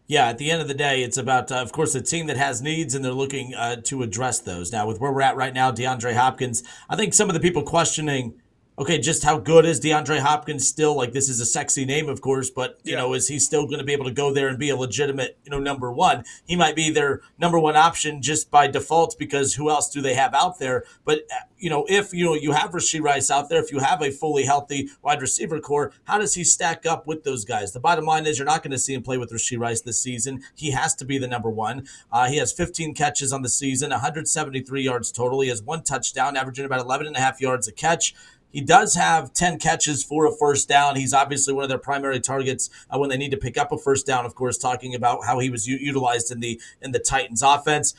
Yeah, at the end of the day, it's about, of course, a team that has needs and they're looking to address those. Now, with where we're at right now, DeAndre Hopkins, I think some of the people questioning, okay, just how good is DeAndre Hopkins still? Like, this is a sexy name, of course, but, Yeah. is he still going to be able to go there and be a legitimate, number one? He might be their number one option just by default because who else do they have out there? But, if, you have Rashee Rice out there, if you have a fully healthy wide receiver core, how does he stack up with those guys? The bottom line is you're not going to see him play with Rashee Rice this season. He has to be the number one. He has 15 catches on the season, 173 yards total. He has one touchdown, averaging about 11 and a half yards a catch. He does have 10 catches for a first down. He's obviously one of their primary targets when they need to pick up a first down, of course, talking about how he was utilized in the Titans offense.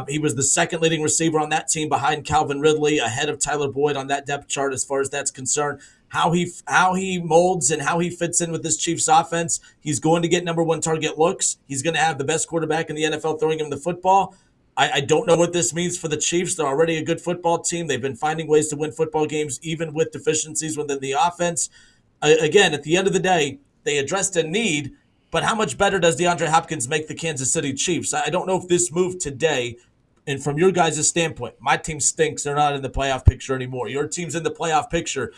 He was the second leading receiver on that team behind Calvin Ridley, ahead of Tyler Boyd on that depth chart as far as that's concerned. How he molds and how he fits in with this Chiefs offense, he's going to get number one target looks. He's going to have the best quarterback in the NFL throwing him the football. I don't know what this means for the Chiefs. They're already a good football team. They've been finding ways to win football games, even with deficiencies within the offense. Again, at the end of the day, they addressed a need, but how much better does DeAndre Hopkins make the Kansas City Chiefs? I don't know if this move today, and from your guys' standpoint, my team stinks. They're not in the playoff picture anymore. Your team's in the playoff picture.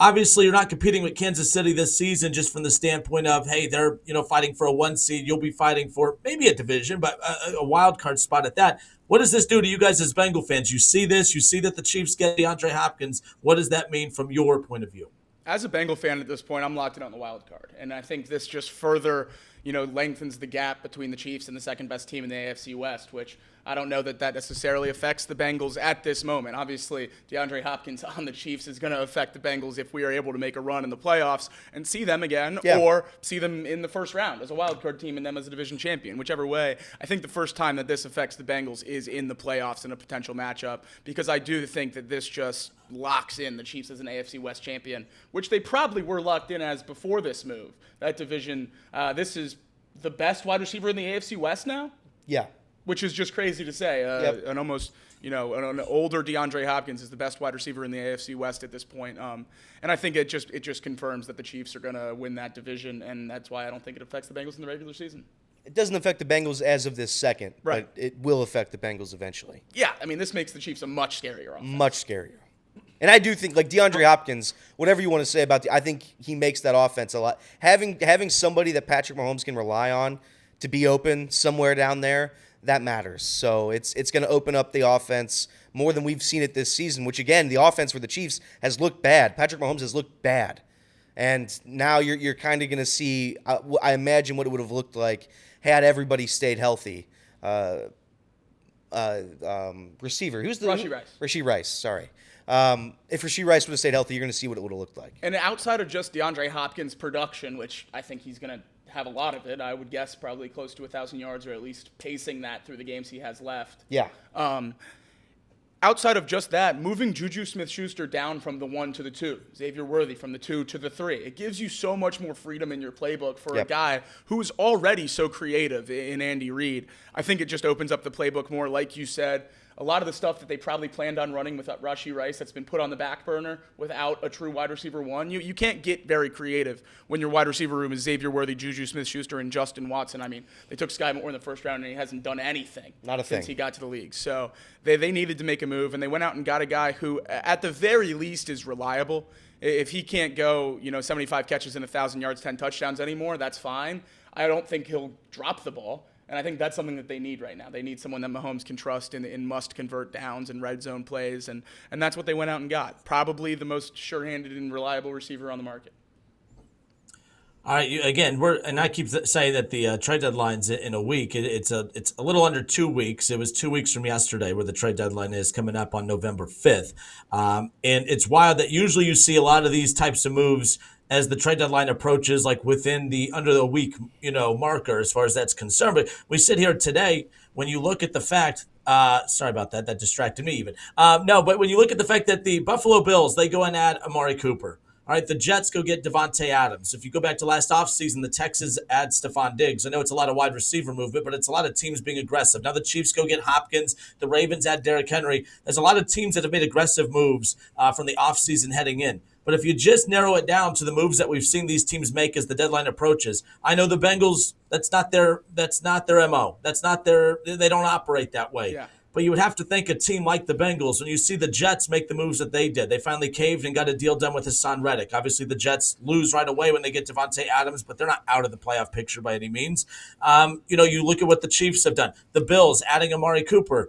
Obviously, you're not competing with Kansas City this season just from the standpoint of, hey, they're fighting for a one seed. You'll be fighting for maybe a division, but a wild card spot at that. What does this do to you guys as Bengal fans? You see this. You see that the Chiefs get DeAndre Hopkins. What does that mean from your point of view? As a Bengal fan at this point, I'm locked in on the wild card, and I think this just further, lengthens the gap between the Chiefs and the second best team in the AFC West, which I don't know that necessarily affects the Bengals at this moment. Obviously, DeAndre Hopkins on the Chiefs is going to affect the Bengals if we are able to make a run in the playoffs and see them again, or see them in the first round as a wild card team and them as a division champion. Whichever way, I think the first time that this affects the Bengals is in the playoffs in a potential matchup, because I do think that this just locks in the Chiefs as an AFC West champion, which they probably were locked in as before this move. That division, this is the best wide receiver in the AFC West now? Yeah. Which is just crazy to say. An almost, an older DeAndre Hopkins is the best wide receiver in the AFC West at this point. And I think it just confirms that the Chiefs are going to win that division, and that's why I don't think it affects the Bengals in the regular season. It doesn't affect the Bengals as of this second, right, but it will affect the Bengals eventually. Yeah, I mean, this makes the Chiefs a much scarier offense. Much scarier. And I do think, like DeAndre Hopkins, whatever you want to say about I think he makes that offense a lot. Having somebody that Patrick Mahomes can rely on to be open somewhere down there, that matters. So it's going to open up the offense more than we've seen it this season, which, again, the offense for the Chiefs has looked bad. Patrick Mahomes has looked bad. And now you're kind of going to see, I imagine, what it would have looked like had everybody stayed healthy. Receiver. Who's the Rashee Rice. Rashee Rice, sorry. If Rashee Rice would have stayed healthy, you're going to see what it would have looked like. And outside of just DeAndre Hopkins' production, which I think he's going to have a lot of it, I would guess probably close to 1,000 yards, or at least pacing that through the games he has left. Yeah. Outside of just that, moving Juju Smith-Schuster down from the 1 to the 2, Xavier Worthy from the 2 to the 3, it gives you so much more freedom in your playbook for a guy who is already so creative in Andy Reid. I think it just opens up the playbook more, like you said. A lot of the stuff that they probably planned on running with Rashee Rice that's been put on the back burner without a true wide receiver one. You can't get very creative when your wide receiver room is Xavier Worthy, Juju Smith-Schuster, and Justin Watson. I mean, they took Sky Moore in the first round, and he hasn't done anything since he got to the league. So they needed to make a move, and they went out and got a guy who, at the very least, is reliable. If he can't go, 75 catches and 1,000 yards, 10 touchdowns anymore, that's fine. I don't think he'll drop the ball. And I think that's something that they need right now. They need someone that Mahomes can trust in must-convert downs and red zone plays, and that's what they went out and got. Probably the most sure-handed and reliable receiver on the market. All right, again, and I keep saying that the trade deadline's in a week. It's a little under 2 weeks. It was 2 weeks from yesterday where the trade deadline is coming up on November 5th. And it's wild that usually you see a lot of these types of moves as the trade deadline approaches, like within the under the week, marker as far as that's concerned. But we sit here today, when you look at the fact, sorry about that, that distracted me even. No, but when you look at the fact that the Buffalo Bills, they go and add Amari Cooper. All right, the Jets go get Devontae Adams. If you go back to last offseason, the Texans add Stephon Diggs. I know it's a lot of wide receiver movement, but it's a lot of teams being aggressive. Now the Chiefs go get Hopkins. The Ravens add Derrick Henry. There's a lot of teams that have made aggressive moves from the offseason heading in. But if you just narrow it down to the moves that we've seen these teams make as the deadline approaches, I know the Bengals, that's not their MO. They don't operate that way. Yeah. But you would have to think a team like the Bengals, when you see the Jets make the moves that they did, they finally caved and got a deal done with Hassan Reddick. Obviously, the Jets lose right away when they get Devontae Adams, but they're not out of the playoff picture by any means. You look at what the Chiefs have done. The Bills adding Amari Cooper.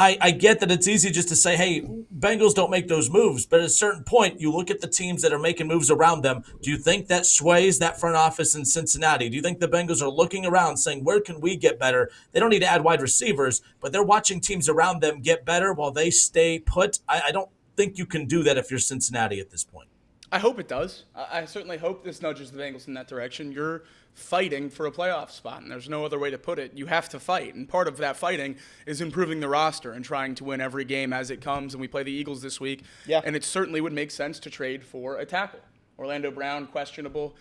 I get that it's easy just to say, hey, Bengals don't make those moves. But at a certain point, you look at the teams that are making moves around them. Do you think that sways that front office in Cincinnati? Do you think the Bengals are looking around saying, where can we get better? They don't need to add wide receivers, but they're watching teams around them get better while they stay put. I don't think you can do that if you're Cincinnati at this point. I hope it does. I certainly hope this nudges the Bengals in that direction. You're fighting for a playoff spot, and there's no other way to put it. You have to fight, and part of that fighting is improving the roster and trying to win every game as it comes, and we play the Eagles this week, and it certainly would make sense to trade for a tackle. Orlando Brown, questionable.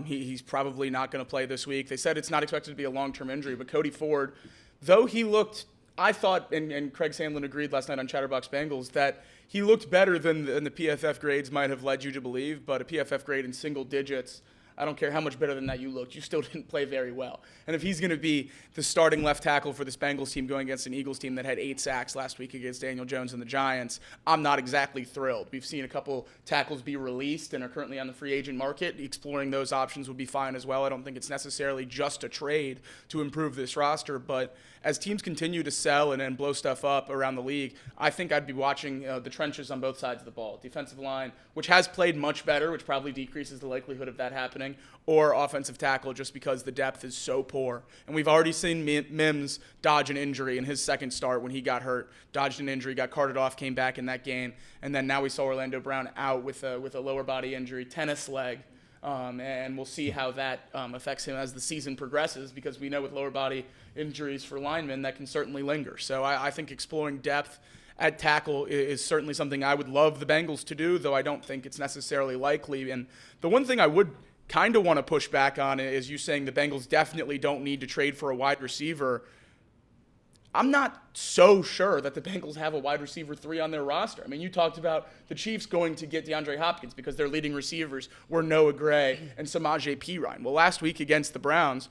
He's probably not going to play this week. They said it's not expected to be a long-term injury, but Cody Ford, though he looked, I thought, and Craig Sandlin agreed last night on Chatterbox Bengals, that he looked better than the PFF grades might have led you to believe, but a PFF grade in single digits, I don't care how much better than that you looked, you still didn't play very well. And if he's going to be the starting left tackle for this Bengals team going against an Eagles team that had 8 sacks last week against Daniel Jones and the Giants, I'm not exactly thrilled. We've seen a couple tackles be released and are currently on the free agent market. Exploring those options would be fine as well. I don't think it's necessarily just a trade to improve this roster, but as teams continue to sell and blow stuff up around the league, I think I'd be watching the trenches on both sides of the ball. Defensive line, which has played much better, which probably decreases the likelihood of that happening, or offensive tackle just because the depth is so poor. And we've already seen Mims dodge an injury in his second start when he got hurt, dodged an injury, got carted off, came back in that game, and then now we saw Orlando Brown out with a lower body injury, tennis leg. And we'll see how that affects him as the season progresses, because we know with lower body injuries for linemen that can certainly linger. So I think exploring depth at tackle is certainly something I would love the Bengals to do, though I don't think it's necessarily likely. And the one thing I would kind of want to push back on is you saying the Bengals definitely don't need to trade for a wide receiver. I'm not so sure that the Bengals have a wide receiver 3 on their roster. I mean, you talked about the Chiefs going to get DeAndre Hopkins because their leading receivers were Noah Gray and Samaje Perine. Well, last week against the Browns,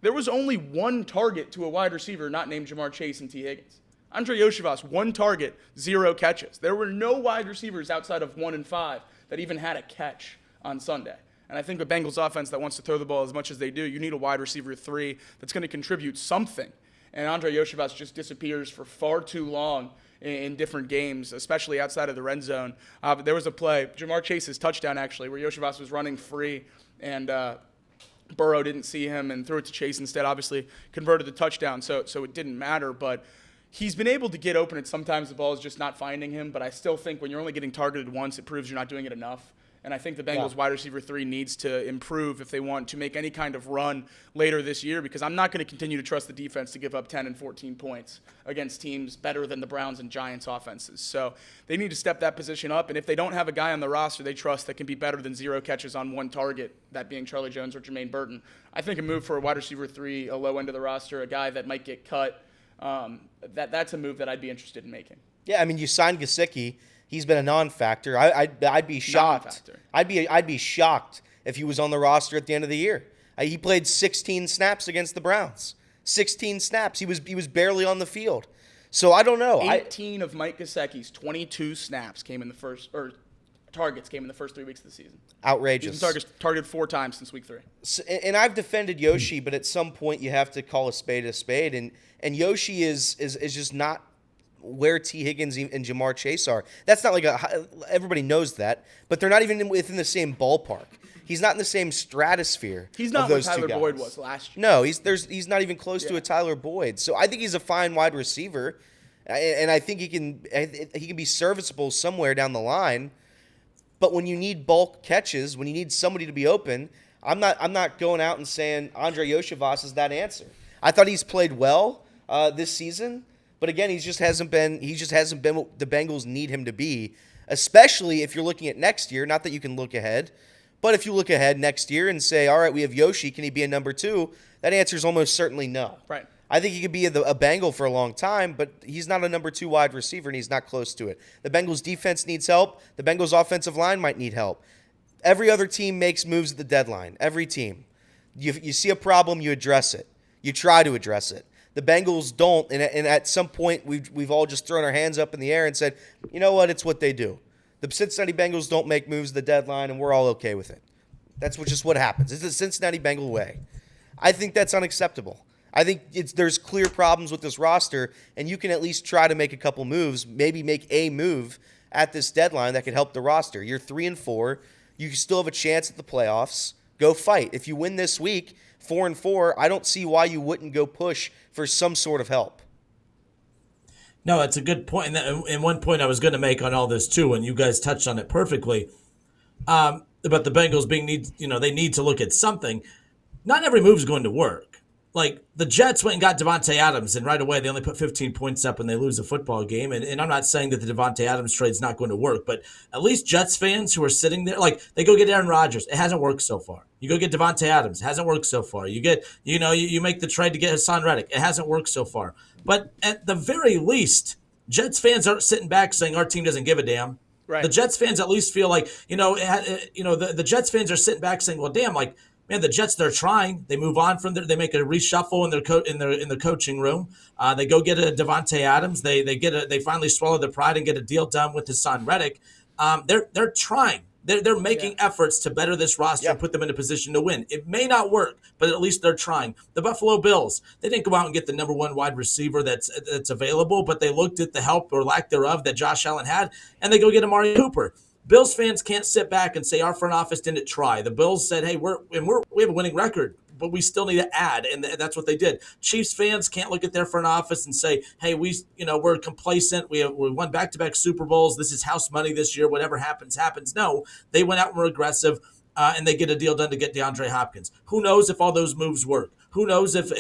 there was only one target to a wide receiver not named Jamar Chase and T. Higgins. Andre Yoshivas, 1 target, 0 catches. There were no wide receivers outside of 1 and 5 that even had a catch on Sunday. And I think a Bengals offense that wants to throw the ball as much as they do, you need a wide receiver 3 that's going to contribute something. And Andre Yoshivas just disappears for far too long in different games, especially outside of the red zone. But there was a play, Jamar Chase's touchdown actually, where Yoshivas was running free and Burrow didn't see him and threw it to Chase instead, obviously converted the touchdown, so it didn't matter. But he's been able to get open, and sometimes the ball is just not finding him. But I still think when you're only getting targeted once, it proves you're not doing it enough. And I think the Bengals wide receiver 3 needs to improve if they want to make any kind of run later this year, because I'm not going to continue to trust the defense to give up 10 and 14 points against teams better than the Browns and Giants offenses. So they need to step that position up. And if they don't have a guy on the roster they trust that can be better than 0 catches on 1 target, that being Charlie Jones or Jermaine Burton, I think a move for a wide receiver 3, a low end of the roster, a guy that might get cut, that's a move that I'd be interested in making. Yeah, I mean, you signed Gesicki. He's been a non-factor. I'd be shocked. I'd be shocked if he was on the roster at the end of the year. He played 16 snaps against the Browns. 16 snaps. He was barely on the field. So I don't know. 18 of Mike Gesicki's 22 snaps came in the first, or targets came in the first 3 weeks of the season. Outrageous. He's been targeted 4 times since week 3. So, and I've defended Yoshi, but at some point you have to call a spade, and Yoshi is just not where T. Higgins and Jamar Chase are. That's not like everybody knows that, but they're not even within the same ballpark. He's not in the same stratosphere. He's not of what those Tyler two guys. Boyd was last year. No, he's not even close to a Tyler Boyd. So I think he's a fine wide receiver, and I think he can be serviceable somewhere down the line. But when you need bulk catches, when you need somebody to be open, I'm not going out and saying Andre Yoshivas is that answer. I thought he's played well this season. But again, he just hasn't been what the Bengals need him to be, especially if you're looking at next year. Not that you can look ahead, but if you look ahead next year and say, all right, we have Yoshi, can he be a number 2? That answer is almost certainly no. Right. I think he could be a Bengal for a long time, but he's not a number 2 wide receiver, and he's not close to it. The Bengals' defense needs help. The Bengals' offensive line might need help. Every other team makes moves at the deadline. Every team. You see a problem, you address it. You try to address it. The Bengals don't, and at some point we've all just thrown our hands up in the air and said, you know what, it's what they do. The Cincinnati Bengals don't make moves at the deadline, and we're all okay with it. That's just what happens. It's the Cincinnati Bengal way. I think that's unacceptable. I think there's clear problems with this roster, and you can at least try to make a couple moves, maybe make a move at this deadline that could help the roster. You're 3-4. You still have a chance at the playoffs. Go fight. If you win this week, 4-4, I don't see why you wouldn't go push for some sort of help. No, that's a good point. And one point I was going to make on all this too, and you guys touched on it perfectly, about the Bengals they need to look at something. Not every move is going to work. Like, the Jets went and got Devontae Adams, and right away they only put 15 points up and they lose a football game. And I'm not saying that the Devontae Adams trade is not going to work, but at least Jets fans who are sitting there, like, they go get Aaron Rodgers. It hasn't worked so far. You go get Devontae Adams. It hasn't worked so far. You get, you make the trade to get Hassan Reddick. It hasn't worked so far. But at the very least, Jets fans aren't sitting back saying our team doesn't give a damn. Right. The Jets fans at least feel like, the Jets fans are sitting back saying, well, damn, like, man, the Jets, they're trying. They move on from there. They make a reshuffle in their coaching room. They go get a Devontae Adams. They finally swallow their pride and get a deal done with Hassan Reddick. They're trying. They're making efforts to better this roster and put them in a position to win. It may not work, but at least they're trying. The Buffalo Bills, they didn't go out and get the number 1 wide receiver that's available, but they looked at the help or lack thereof that Josh Allen had, and they go get Amari Cooper. Bills fans can't sit back and say our front office didn't try. The Bills said, hey, we have a winning record, but we still need to add, and that's what they did. Chiefs fans can't look at their front office and say, hey, we're complacent. We won back-to-back Super Bowls. This is house money this year. Whatever happens, happens. No, they went out and were aggressive, and they get a deal done to get DeAndre Hopkins. Who knows if all those moves work? Who knows if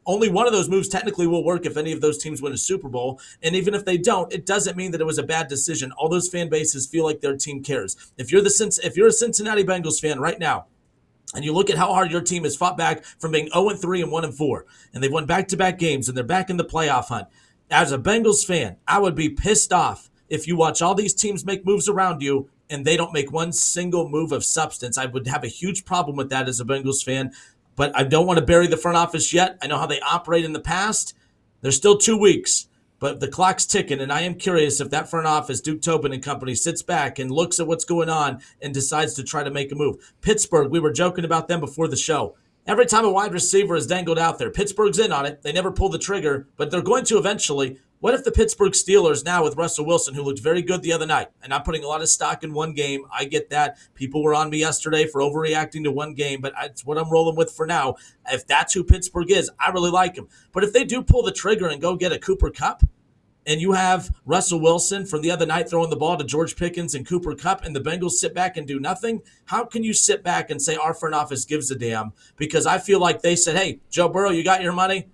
only one of those moves technically will work if any of those teams win a Super Bowl. And even if they don't, it doesn't mean that it was a bad decision. All those fan bases feel like their team cares. If you're a Cincinnati Bengals fan right now, and you look at how hard your team has fought back from being 0-3 and 1-4, and they've won back-to-back games, and they're back in the playoff hunt. As a Bengals fan, I would be pissed off if you watch all these teams make moves around you and they don't make one single move of substance. I would have a huge problem with that as a Bengals fan. But I don't want to bury the front office yet. I know how they operate in the past. There's still 2 weeks, but the clock's ticking, and I am curious if that front office, Duke Tobin and company, sits back and looks at what's going on and decides to try to make a move. Pittsburgh, we were joking about them before the show. Every time a wide receiver is dangled out there, Pittsburgh's in on it. They never pull the trigger, but they're going to eventually. What if the Pittsburgh Steelers now with Russell Wilson, who looked very good the other night, and I'm putting a lot of stock in one game. I get that. People were on me yesterday for overreacting to one game, but it's what I'm rolling with for now. If that's who Pittsburgh is, I really like him. But if they do pull the trigger and go get a Cooper Kupp, and you have Russell Wilson from the other night throwing the ball to George Pickens and Cooper Kupp, and the Bengals sit back and do nothing, how can you sit back and say our front office gives a damn? Because I feel like they said, hey, Joe Burrow, you got your money?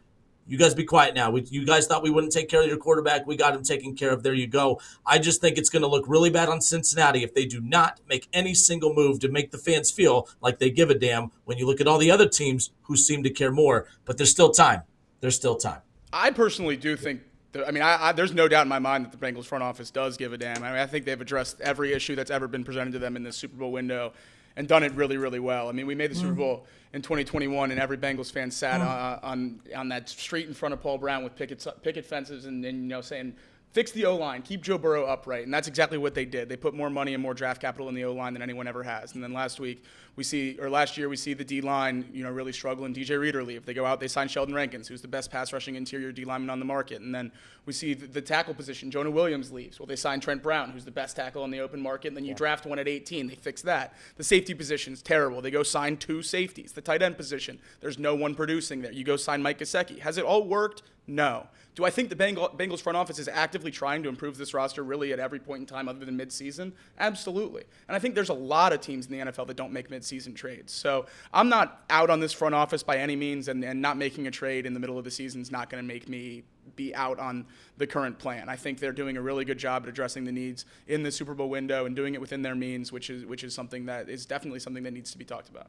You guys be quiet now. You guys thought we wouldn't take care of your quarterback. We got him taken care of. There you go. I just think it's going to look really bad on Cincinnati if they do not make any single move to make the fans feel like they give a damn when you look at all the other teams who seem to care more. But there's still time. There's still time. I personally do think there's no doubt in my mind that the Bengals front office does give a damn. I think they've addressed every issue that's ever been presented to them in this Super Bowl window and done it really, really well. I mean, we made the Super Bowl in 2021, and every Bengals fan sat on that street in front of Paul Brown with picket fences and saying, fix the O-line, keep Joe Burrow upright. And that's exactly what they did. They put more money and more draft capital in the O-line than anyone ever has. And then last year we see the D-line, really struggling. DJ Reader leave. They go out, they sign Sheldon Rankins, who's the best pass rushing interior D-lineman on the market. And then we see the tackle position. Jonah Williams leaves. Well, they sign Trent Brown, who's the best tackle on the open market. And then you draft one at 18. They fix that. The safety position's terrible. They go sign 2 safeties. The tight end position, there's no one producing there. You go sign Mike Gesicki. Has it all worked? No. Do I think the Bengals front office is actively trying to improve this roster really at every point in time other than midseason? Absolutely. And I think there's a lot of teams in the NFL that don't make midseason trades. So I'm not out on this front office by any means, and not making a trade in the middle of the season is not going to make me be out on the current plan. I think they're doing a really good job at addressing the needs in the Super Bowl window and doing it within their means, which is something that is definitely something that needs to be talked about.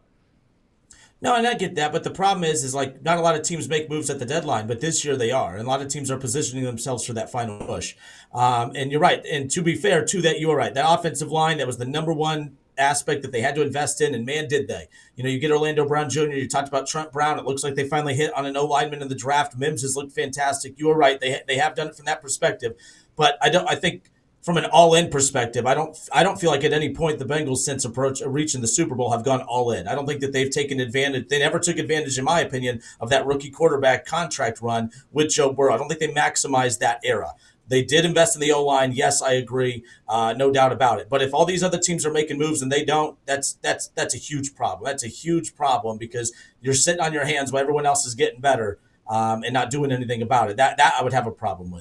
No, and I get that, but the problem is like not a lot of teams make moves at the deadline, but this year they are, and a lot of teams are positioning themselves for that final push. And you're right, and to be fair to that, you are right. That offensive line, that was the number one aspect that they had to invest in, and man, did they. You get Orlando Brown Jr., you talked about Trent Brown. It looks like they finally hit on an O lineman in the draft. Mims has looked fantastic. You are right, they have done it from that perspective, but I think from an all-in perspective, I don't feel like at any point the Bengals since reaching the Super Bowl have gone all in. I don't think that they've taken advantage. They never took advantage, in my opinion, of that rookie quarterback contract run with Joe Burrow. I don't think they maximized that era. They did invest in the O-line. Yes, I agree, no doubt about it. But if all these other teams are making moves and they don't, that's a huge problem. That's a huge problem because you're sitting on your hands while everyone else is getting better and not doing anything about it. That I would have a problem with.